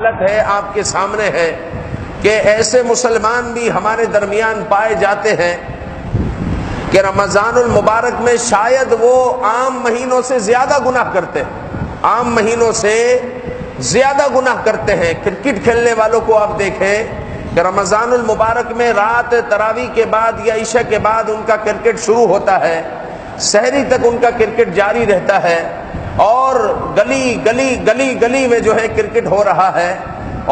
حالت ہے آپ کے سامنے ہے کہ ایسے مسلمان بھی ہمارے درمیان پائے جاتے ہیں کہ رمضان المبارک میں شاید وہ عام مہینوں سے زیادہ گناہ کرتے ہیں، عام مہینوں سے زیادہ گناہ کرتے ہیں۔ کرکٹ کھیلنے والوں کو آپ دیکھیں کہ رمضان المبارک میں رات تراویح کے بعد یا عشاء کے بعد ان کا کرکٹ شروع ہوتا ہے، سحری تک ان کا کرکٹ جاری رہتا ہے، اور گلی میں جو ہے کرکٹ ہو رہا ہے،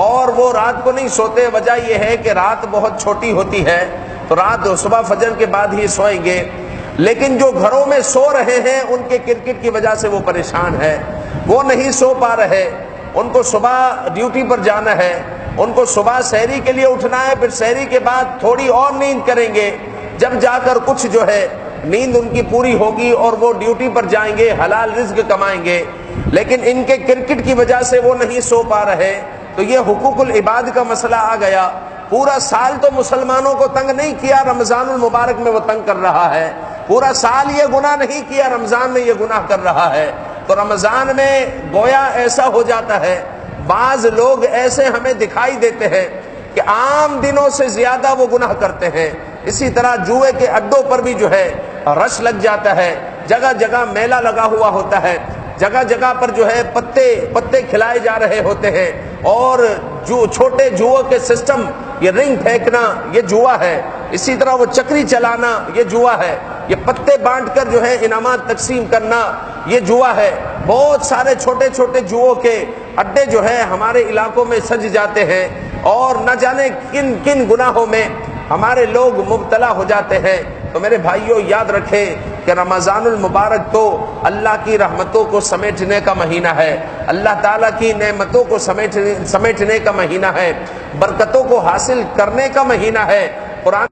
اور وہ رات کو نہیں سوتے۔ وجہ یہ ہے کہ رات بہت چھوٹی ہوتی ہے، تو رات صبح فجر کے بعد ہی سوئیں گے، لیکن جو گھروں میں سو رہے ہیں ان کے کرکٹ کی وجہ سے وہ پریشان ہے، وہ نہیں سو پا رہے، ان کو صبح ڈیوٹی پر جانا ہے، ان کو صبح سحری کے لیے اٹھنا ہے، پھر سحری کے بعد تھوڑی اور نیند کریں گے، جب جا کر کچھ جو ہے نیند ان کی پوری ہوگی اور وہ ڈیوٹی پر جائیں گے، حلال رزق کمائیں گے، لیکن ان کے کرکٹ کی وجہ سے وہ نہیں سو پا رہے۔ تو یہ حقوق العباد کا مسئلہ آ گیا۔ پورا سال تو مسلمانوں کو تنگ نہیں کیا، رمضان المبارک میں وہ تنگ کر رہا ہے، پورا سال یہ گناہ نہیں کیا، رمضان میں یہ گناہ کر رہا ہے۔ تو رمضان میں گویا ایسا ہو جاتا ہے، بعض لوگ ایسے ہمیں دکھائی دیتے ہیں کہ عام دنوں سے زیادہ وہ گناہ کرتے ہیں۔ اسی طرح جوئے کے اڈوں پر بھی جو ہے رش لگ جاتا ہے، جگہ جگہ میلہ لگا ہوا ہوتا ہے، جگہ جگہ پر جو ہے پتے کھلائے جا رہے ہوتے ہیں، اور جو چھوٹے جوؤں کے سسٹم، یہ رنگ پھینکنا یہ جوا ہے، اسی طرح وہ چکری چلانا یہ جوا ہے، یہ پتے بانٹ کر جو ہے انعامات تقسیم کرنا یہ جوا ہے۔ بہت سارے چھوٹے چھوٹے جوؤں کے اڈے جو ہے ہمارے علاقوں میں سج جاتے ہیں، اور نہ جانے کن کن گناہوں میں ہمارے لوگ مبتلا ہو جاتے ہیں۔ تو میرے بھائیوں یاد رکھیں کہ رمضان المبارک تو اللہ کی رحمتوں کو سمیٹنے کا مہینہ ہے، اللہ تعالیٰ کی نعمتوں کو سمیٹنے کا مہینہ ہے، برکتوں کو حاصل کرنے کا مہینہ ہے۔ قرآن